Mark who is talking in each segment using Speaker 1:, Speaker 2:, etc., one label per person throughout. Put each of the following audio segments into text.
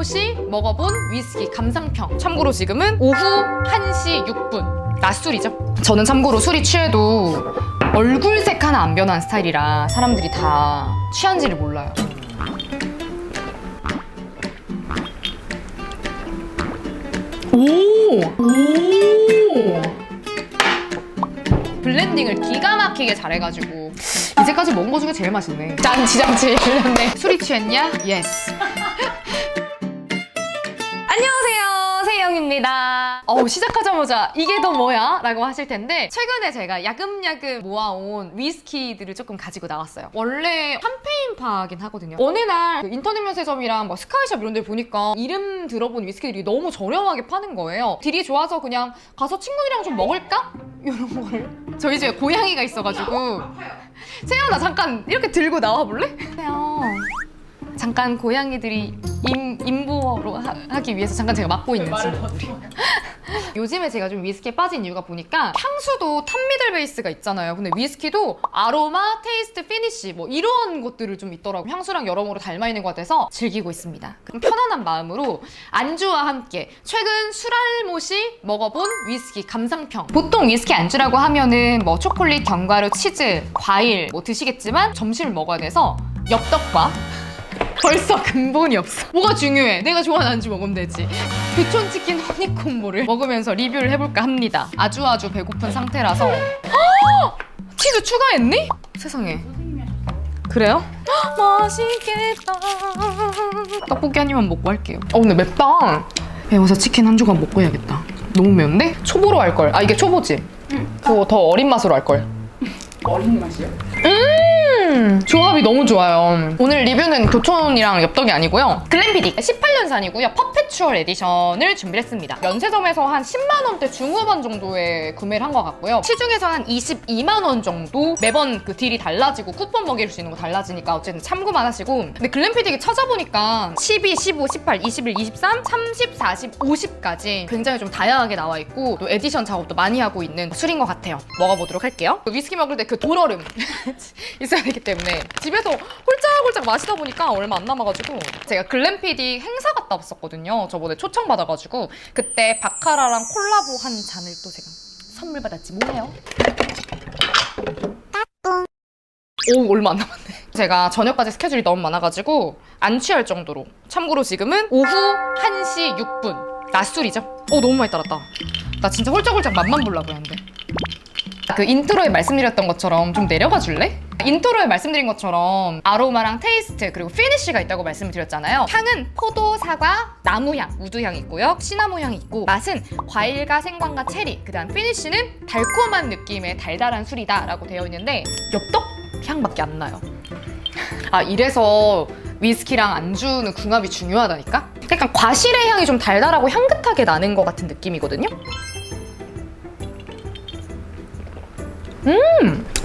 Speaker 1: 살못이 먹어본 위스키 감상평. 참고로 지금은 오후 1시 6분. 낮술이죠. 저는 참고로 술이 취해도 얼굴색 하나 안 변한 스타일이라 사람들이 다 취한지를 몰라요. 오! 블렌딩을 기가 막히게 잘해가지고 이제까지 먹은 거 중에 제일 맛있네. 짠! 지장치 흘렸네. 술이 취했냐? 예스. 안녕하세요, 세영입니다. 시작하자마자 이게 더 뭐야? 라고 하실 텐데 최근에 제가 야금야금 모아온 위스키들을 조금 가지고 나왔어요. 원래 샴페인파긴 하거든요. 어느 날 그 인터넷 면세점이랑 뭐 스카이샵 이런 데 보니까 이름 들어본 위스키들이 너무 저렴하게 파는 거예요. 딜이 좋아서 그냥 가서 친구들이랑 좀 먹을까? 이런 거를. 저희 집에 고양이가 있어가지고 세영 나 잠깐 이렇게 들고 나와볼래? 세영 잠깐 고양이들이 인보로 하기 위해서 잠깐 제가 맡고 있는 친구들이. 요즘에 제가 좀 위스키에 빠진 이유가 보니까 향수도 탑미들 베이스가 있잖아요. 근데 위스키도 아로마, 테이스트, 피니쉬 뭐 이런 것들을 좀 있더라고요. 향수랑 여러모로 닮아 있는 것 같아서 즐기고 있습니다. 그럼 편안한 마음으로 안주와 함께 최근 술알못이 먹어본 위스키 감상평. 보통 위스키 안주라고 하면은 뭐 초콜릿, 견과류, 치즈, 과일 뭐 드시겠지만 점심을 먹어야 돼서 엽떡과 벌써 근본이 없어. 뭐가 중요해? 내가 좋아하는 안주 먹으면 되지. 교촌치킨 허니콤보를 먹으면서 리뷰를 해볼까 합니다. 아주 배고픈 상태라서. 치즈 추가했니? 세상에. 그래요? 맛있겠다. 떡볶이 한 입만 먹고 할게요. 근데 맵다. 매워서 치킨 한 조각 먹고 해야겠다. 너무 매운데? 초보로 할걸. 이게 초보지? 그거 더 어린 맛으로 할걸.
Speaker 2: 어린 맛이요?
Speaker 1: 조합이 너무 좋아요. 오늘 리뷰는 교촌이랑 엽떡이 아니고요. 글램피딕 18년산이고요. 퍼페추얼 에디션을 준비했습니다. 면세점에서 한 10만 원대 중후반 정도에 구매를 한 것 같고요. 시중에서 한 22만 원 정도 매번 그 딜이 달라지고 쿠폰 먹일 수 있는 거 달라지니까 어쨌든 참고만 하시고. 근데 글램피딕이 찾아보니까 12, 15, 18, 21, 23, 30, 40, 50까지 굉장히 좀 다양하게 나와 있고 또 에디션 작업도 많이 하고 있는 술인 것 같아요. 먹어보도록 할게요. 위스키 먹을 때 그 돌얼음 있어야 되기 때문에 집에서 홀짝홀짝 마시다 보니까 얼마 안 남아가지고 제가 글램피딕 행사 갔다 왔었거든요. 저번에 초청받아가지고 그때 바카라랑 콜라보 한 잔을 또 제가 선물 받았지 뭐예요? 얼마 안 남았네. 제가 저녁까지 스케줄이 너무 많아가지고 안 취할 정도로. 참고로 지금은 오후 1시 6분. 낮술이죠? 너무 많이 따랐다. 나 진짜 홀짝홀짝 맛만 보려고 했는데. 그 인트로에 말씀드렸던 것처럼 좀 내려가 줄래? 인트로에 말씀드린 것처럼 아로마랑 테이스트 그리고 피니쉬가 있다고 말씀을 드렸잖아요. 향은 포도, 사과, 나무향, 우두향이 있고요. 시나몬향이 있고 맛은 과일과 생강과 체리, 그 다음 피니쉬는 달콤한 느낌의 달달한 술이다 라고 되어 있는데 엽떡 향밖에 안 나요. 이래서 위스키랑 안주는 궁합이 중요하다니까? 약간 과실의 향이 좀 달달하고 향긋하게 나는 것 같은 느낌이거든요?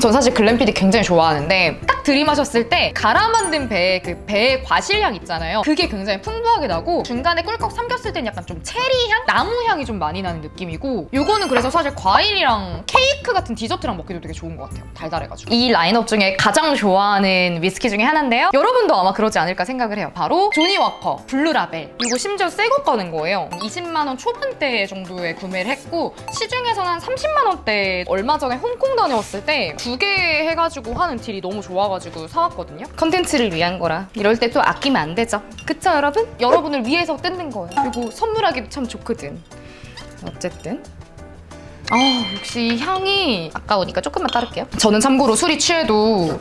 Speaker 1: 전 사실 글램피딕 굉장히 좋아하는데 딱 들이마셨을 때 갈아 만든 배의 과실향 있잖아요. 그게 굉장히 풍부하게 나고 중간에 꿀꺽 삼켰을 땐 약간 좀 체리향? 나무향이 좀 많이 나는 느낌이고 요거는 그래서 사실 과일이랑 케이크 같은 디저트랑 먹기도 되게 좋은 것 같아요. 달달해가지고. 이 라인업 중에 가장 좋아하는 위스키 중에 하나인데요. 여러분도 아마 그러지 않을까 생각을 해요. 바로 조니워커 블루라벨. 이거 심지어 새 거 가는 거예요. 20만 원 초반대 정도에 구매를 했고 시중에서는 한 30만 원대 얼마 전에 홍콩 다녀왔을 때 2개 해가지고 하는 딜이 너무 좋아가지고 사왔거든요. 컨텐츠를 위한 거라 이럴 때 또 아끼면 안 되죠. 그쵸 여러분? 여러분을 위해서 뜯는 거예요. 그리고 선물하기도 참 좋거든. 어쨌든 역시 향이 아까우니까 조금만 따를게요. 저는 참고로 술이 취해도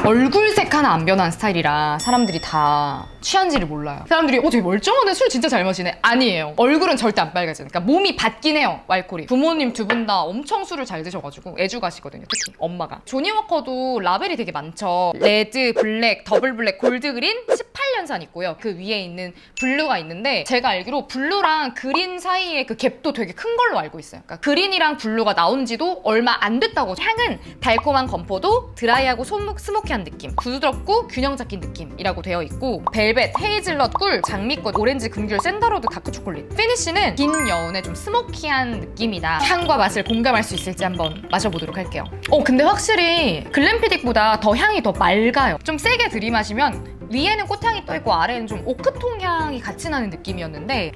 Speaker 1: 얼굴색 하나 안 변한 스타일이라 사람들이 다 취한지를 몰라요. 사람들이 되게 멀쩡한데 술 진짜 잘 마시네. 아니에요. 얼굴은 절대 안 빨개져요. 그러니까 몸이 받긴 해요. 알코올이. 부모님 두 분 다 엄청 술을 잘 드셔가지고 애주가시거든요. 특히 엄마가. 조니워커도 라벨이 되게 많죠. 레드, 블랙, 더블 블랙, 골드 그린 18년산 있고요. 그 위에 있는 블루가 있는데 제가 알기로 블루랑 그린 사이에 그 갭도 되게 큰 걸로 알고 있어요. 그러니까 그린이랑 블루가 나온 지도 얼마 안 됐다고. 향은 달콤한 건포도, 드라이하고 스모키한 느낌, 부드럽고 균형 잡힌 느낌이라고 되어 있고 벨벳, 헤이즐넛, 꿀, 장미꽃, 오렌지, 금귤, 샌다로드, 다크초콜릿. 피니쉬는 긴 여운의 좀 스모키한 느낌이다. 향과 맛을 공감할 수 있을지 한번 마셔보도록 할게요. 근데 확실히 글램피딕보다 더 향이 더 맑아요. 좀 세게 들이마시면 위에는 꽃향이 떠있고 아래는 좀 오크통 향이 같이 나는 느낌이었는데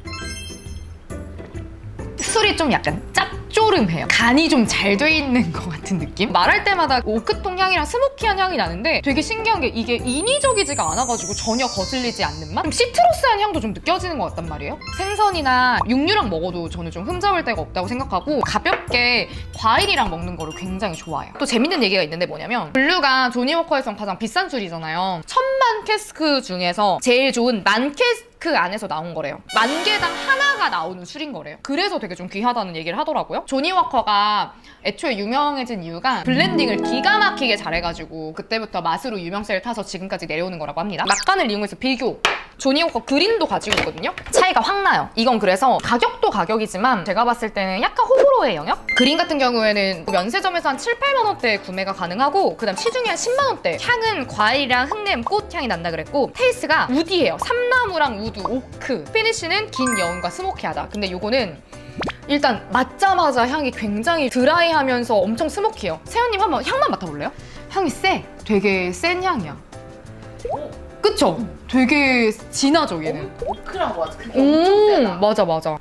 Speaker 1: 술이 좀 약간 짭조름해요. 간이 좀 잘 돼 있는 것 같은 느낌? 말할 때마다 오크통 향이랑 스모키한 향이 나는데 되게 신기한 게 이게 인위적이지가 않아가지고 전혀 거슬리지 않는 맛? 좀 시트러스한 향도 좀 느껴지는 것 같단 말이에요. 생선이나 육류랑 먹어도 저는 좀 흠잡을 데가 없다고 생각하고 가볍게 과일이랑 먹는 거를 굉장히 좋아해요. 또 재밌는 얘기가 있는데 뭐냐면 블루가 조니워커에선 가장 비싼 술이잖아요. 1000만 캐스크 중에서 제일 좋은 만 캐스크 안에서 나온 거래요. 10,000개당 하나가 나오는 술인 거래요. 그래서 되게 좀 귀하다는 얘기를 하더라고요. 조니워커가 애초에 유명해진 이유가 블렌딩을 기가 막히게 잘해가지고 그때부터 맛으로 유명세를 타서 지금까지 내려오는 거라고 합니다. 막간을 이용해서 비교! 조니워커 그린도 가지고 있거든요? 차이가 확 나요. 이건 그래서 가격도 가격이지만 제가 봤을 때는 약간 호불호의 영역? 그린 같은 경우에는 면세점에서 한 7, 8만 원대에 구매가 가능하고 그다음 시중에 한 10만 원대. 향은 과일이랑 흙냄, 꽃향이 난다 그랬고 테이스트가 우디예요. 삼나무랑 우드, 오크. 피니쉬는 긴 여운과 스모키하다. 근데 요거는 일단 맞자마자 향이 굉장히 드라이하면서 엄청 스모키해요. 세연님 한번 향만 맡아볼래요? 향이 세. 되게 센 향이야. 그쵸? 되게 진하죠 얘는.
Speaker 2: 오크랑 맞아. 그게 엄청 세다.
Speaker 1: 맞아.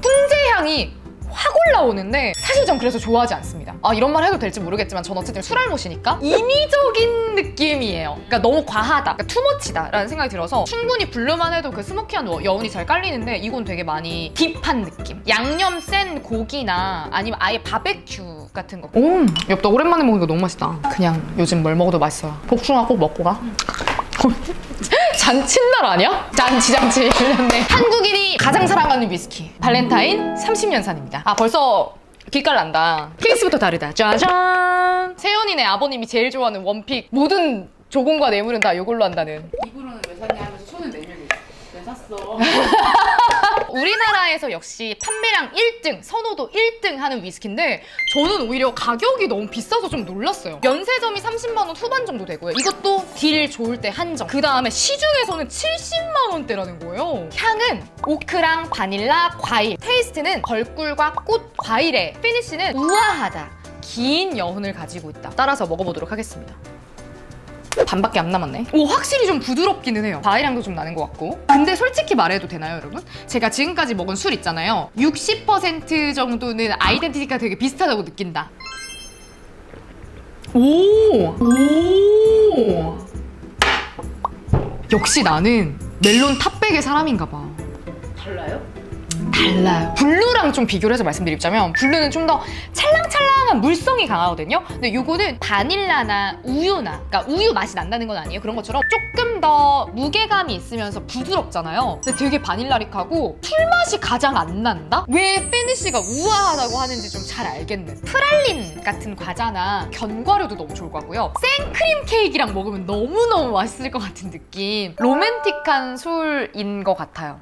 Speaker 1: 훈제 향이 확 올라오는데 사실 전 그래서 좋아하지 않습니다. 아 이런 말 해도 될지 모르겠지만 전 어쨌든 술알못이니까 인위적인 느낌이에요. 그러니까 너무 과하다, 그러니까 투머치다 라는 생각이 들어서 충분히 블루만 해도 그 스모키한 여운이 잘 깔리는데 이건 되게 많이 딥한 느낌. 양념 센 고기나 아니면 아예 바베큐 같은 거. 엽떡 오랜만에 먹으니까 너무 맛있다. 그냥 요즘 뭘 먹어도 맛있어요. 복숭아 꼭 먹고 가. 잔칫날 아니야? 잔치 이랬네. 한국인이 가장 사랑하는 위스키 발렌타인 30년산입니다. 아 벌써 빛깔 난다. 케이스부터 다르다. 짜잔. 세연이네 아버님이 제일 좋아하는 원픽. 모든 조공과 뇌물은 다 이걸로 한다는.
Speaker 2: 이불은 왜 샀냐 하면서 손을 내밀고 있어. 왜 샀어?
Speaker 1: 우리나라에서 역시 판매량 1등, 선호도 1등 하는 위스키인데 저는 오히려 가격이 너무 비싸서 좀 놀랐어요. 면세점이 30만 원 후반 정도 되고요. 이것도 딜 좋을 때 한정. 그 다음에 시중에서는 70만 원대라는 거예요. 향은 오크랑 바닐라, 과일. 테이스트는 벌꿀과 꽃, 과일에. 피니쉬는 우아하다. 긴 여운을 가지고 있다. 따라서 먹어보도록 하겠습니다. 반밖에 안 남았네. 오 확실히 좀 부드럽기는 해요. 과일향도 좀 나는 것 같고. 근데 솔직히 말해도 되나요 여러분? 제가 지금까지 먹은 술 있잖아요. 60% 정도는 아이덴티티가 되게 비슷하다고 느낀다. 오! 역시 나는 멜론 탑백의 사람인가 봐.
Speaker 2: 달라요?
Speaker 1: 달라요. 블루랑 좀 비교를 해서 말씀드리자면 블루는 좀 더 찰랑찰랑한 물성이 강하거든요. 근데 이거는 바닐라나 우유나, 그러니까 우유 맛이 난다는 건 아니에요. 그런 것처럼 조금 더 무게감이 있으면서 부드럽잖아요. 근데 되게 바닐라릭하고 풀맛이 가장 안 난다? 왜 피니쉬가 우아하다고 하는지 좀 잘 알겠는. 프랄린 같은 과자나 견과류도 너무 좋을 것 같고요. 생크림 케이크랑 먹으면 너무너무 맛있을 것 같은 느낌. 로맨틱한 술인 것 같아요.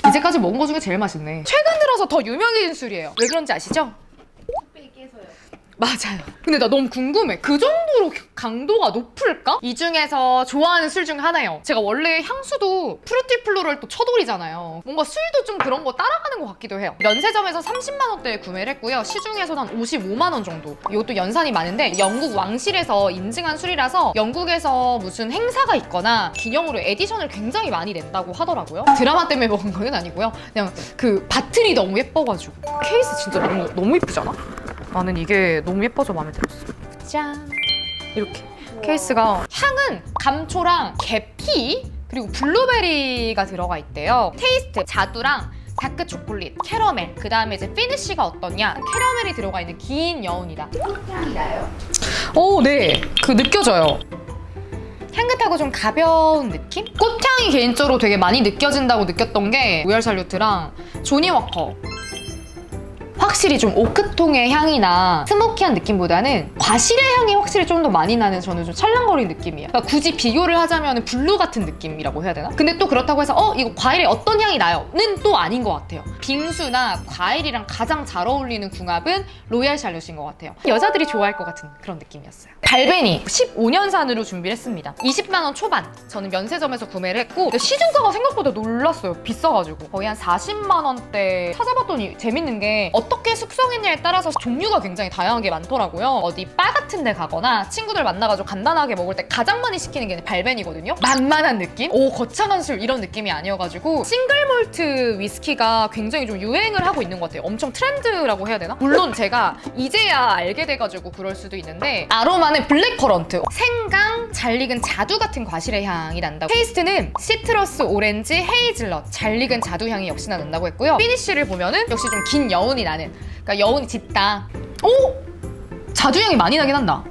Speaker 1: 이제까지 먹은 거 중에 제일 맛있네. 최근 들어서 더 유명해진 술이에요. 왜 그런지 아시죠?
Speaker 2: 뚝배기 깨서요.
Speaker 1: 맞아요. 근데 나 너무 궁금해. 그 정도로 강도가 높을까? 이 중에서 좋아하는 술 중 하나예요. 제가 원래 향수도 프루티 플로럴 또 처돌이잖아요. 뭔가 술도 좀 그런 거 따라가는 것 같기도 해요. 면세점에서 30만 원대에 구매를 했고요. 시중에서는 한 55만 원 정도. 이것도 연산이 많은데 영국 왕실에서 인증한 술이라서 영국에서 무슨 행사가 있거나 기념으로 에디션을 굉장히 많이 낸다고 하더라고요. 드라마 때문에 먹은 거는 아니고요. 그냥 그 바틀이 너무 예뻐가지고. 케이스 진짜 너무 예쁘지 않아? 나는 이게 너무 예뻐서 마음에 들었어. 짠! 이렇게 케이스가 향은 감초랑 계피 그리고 블루베리가 들어가 있대요. 테이스트 자두랑 다크 초콜릿, 캐러멜 그 다음에 이제 피니쉬가 어떠냐? 캐러멜이 들어가 있는 긴 여운이다.
Speaker 2: 향이 나요?
Speaker 1: 오, 네. 그 느껴져요. 향긋하고 좀 가벼운 느낌? 꽃향이 개인적으로 되게 많이 느껴진다고 느꼈던 게 로얄 살루트랑 조니워커. 확실히 좀 오크통의 향이나 스모키한 느낌보다는 과실의 향이 확실히 좀 더 많이 나는 저는 좀 찰랑거리는 느낌이에요. 그러니까 굳이 비교를 하자면 블루 같은 느낌이라고 해야 되나? 근데 또 그렇다고 해서 이거 과일에 어떤 향이 나요? 는 또 아닌 것 같아요. 빙수나 과일이랑 가장 잘 어울리는 궁합은 로얄 샬롯인 것 같아요. 여자들이 좋아할 것 같은 그런 느낌이었어요. 갈베니 15년산으로 준비를 했습니다. 20만 원 초반. 저는 면세점에서 구매를 했고 근데 시중가가 생각보다 놀랐어요. 비싸가지고 거의 한 40만 원대 찾아봤더니 재밌는 게 어떻게
Speaker 2: 어떻게
Speaker 1: 숙성했냐에 따라서 종류가 굉장히 다양하게 많더라고요. 어디 바 같은 데 가거나 친구들 만나가지고 간단하게 먹을 때 가장 많이 시키는 게 발벤이거든요. 만만한 느낌? 오, 거창한 술 이런 느낌이 아니어가지고 싱글몰트 위스키가 굉장히 좀 유행을 하고 있는 것 같아요. 엄청 트렌드라고 해야 되나? 물론 제가 이제야 알게 돼가지고 그럴 수도 있는데 아로마는 블랙커런트, 생강, 잘 익은 자두 같은 과실의 향이 난다고. 테이스트는 시트러스, 오렌지, 헤이즐넛, 잘 익은 자두 향이 역시나 난다고 했고요. 피니쉬를 보면은 역시 좀 긴 여운이 나는, 그러니까 여운이 짙다. 오! 자두 향이 많이 나긴 한다.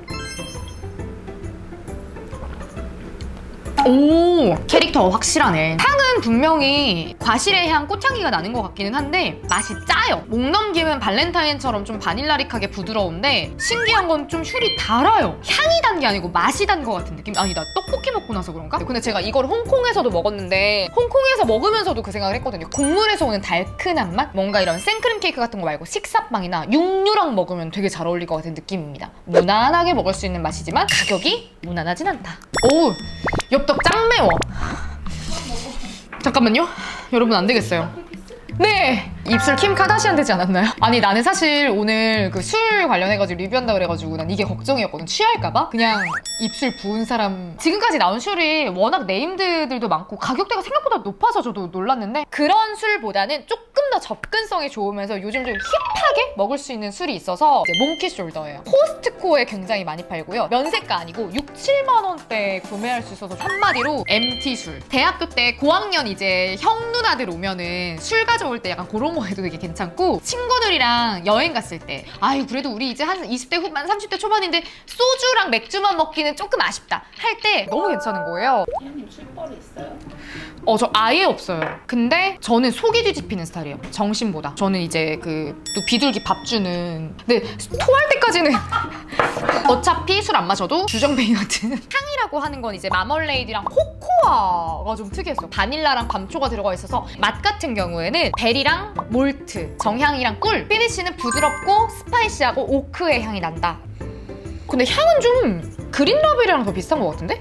Speaker 1: 오, 캐릭터 확실하네. 향은 분명히 과실의 향, 꽃향기가 나는 것 같기는 한데 맛이 짜요. 목 넘김은 발렌타인처럼 좀 바닐라릭하게 부드러운데 신기한 건 좀 슐이 달아요. 향이 단 게 아니고 맛이 단 것 같은 느낌? 아니다, 떡볶이 먹고 나서 그런가? 근데 제가 이걸 홍콩에서도 먹었는데 홍콩에서 먹으면서도 그 생각을 했거든요. 국물에서 오는 달큰한 맛? 뭔가 이런 생크림 케이크 같은 거 말고 식사빵이나 육류랑 먹으면 되게 잘 어울릴 것 같은 느낌입니다. 무난하게 먹을 수 있는 맛이지만 가격이 무난하진 않다. 오! 엽떡 짱 매워. 잠깐만요. 여러분 안 되겠어요. 네! 입술 킴 카다시안 되지 않았나요? 아니 나는 사실 오늘 그 술 관련해가지고 리뷰한다 그래가지고 난 이게 걱정이었거든. 취할까봐? 그냥 입술 부은 사람. 지금까지 나온 술이 워낙 네임드들도 많고 가격대가 생각보다 높아서 저도 놀랐는데 그런 술보다는 조금 더 접근성이 좋으면서 요즘 좀 힙하게 먹을 수 있는 술이 있어서 이제 몽키숄더예요. 코스트코에 굉장히 많이 팔고요. 면세가 아니고 6, 7만 원대에 구매할 수 있어서 한마디로 MT술. 대학교 때 고학년 이제 형 누나들 오면은 술 가져올 때 약간 그런 거 해도 되게 괜찮고 친구들이랑 여행 갔을 때 아유 그래도 우리 이제 한 20대 후반 30대 초반인데 소주랑 맥주만 먹기는 조금 아쉽다 할 때 너무 괜찮은 거예요.
Speaker 2: 희연님 술버리 있어요?
Speaker 1: 저 아예 없어요. 근데 저는 속이 뒤집히는 스타일이에요. 정신보다. 저는 이제 그 또 비둘기 밥 주는, 근데 토할 때까지는 어차피 술 안 마셔도 주정뱅이 같은 향이라고 하는 건 이제 마멀레이드랑 코코아가 좀 특이했어요. 바닐라랑 감초가 들어가 있어서 맛 같은 경우에는 베리랑 몰트, 정향이랑 꿀, 피니쉬는 부드럽고 스파이시하고 오크의 향이 난다. 근데 향은 좀 그린라벨이랑 더 비슷한 것 같은데?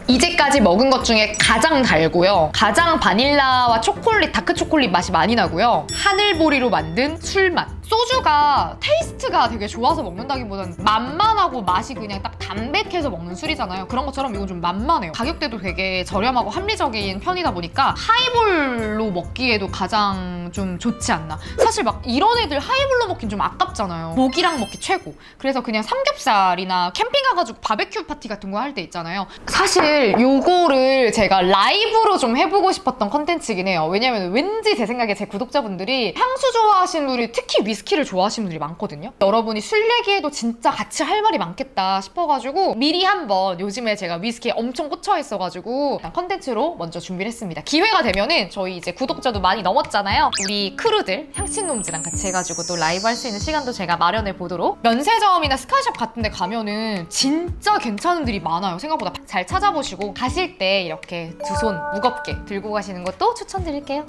Speaker 1: 이제까지 먹은 것 중에 가장 달고요. 가장 바닐라와 초콜릿, 다크 초콜릿 맛이 많이 나고요. 하늘보리로 만든 술맛. 소주가 테이스트가 되게 좋아서 먹는다기보다는 만만하고 맛이 그냥 딱 담백해서 먹는 술이잖아요. 그런 것처럼 이건 좀 만만해요. 가격대도 되게 저렴하고 합리적인 편이다 보니까 하이볼로 먹기에도 가장 좀 좋지 않나. 사실 막 이런 애들 하이볼로 먹긴 좀 아깝잖아요. 고기랑 먹기 최고. 그래서 그냥 삼겹살이나 캠핑 가가지고 바베큐 파티 같은 거 할 때 있잖아요. 사실 요거를 제가 라이브로 좀 해보고 싶었던 컨텐츠긴 해요. 왜냐면 왠지 제 생각에 제 구독자분들이 향수 좋아하시는 분들이 특히 위스키를 좋아하시는 분들이 많거든요. 여러분이 술 얘기해도 진짜 같이 할 말이 많겠다 싶어가지고 미리 한번, 요즘에 제가 위스키에 엄청 꽂혀 있어가지고 컨텐츠로 먼저 준비를 했습니다. 기회가 되면은 저희 이제 구독자도 많이 넘었잖아요. 우리 크루들 향신놈즈랑 같이 해가지고 또 라이브 할 수 있는 시간도 제가 마련해 보도록. 면세점이나 스카이샵 같은 데 가면은 진짜 괜찮은 들이 많아요. 생각보다 잘 찾아보시고 가실 때 이렇게 두 손 무겁게 들고 가시는 것도 추천드릴게요.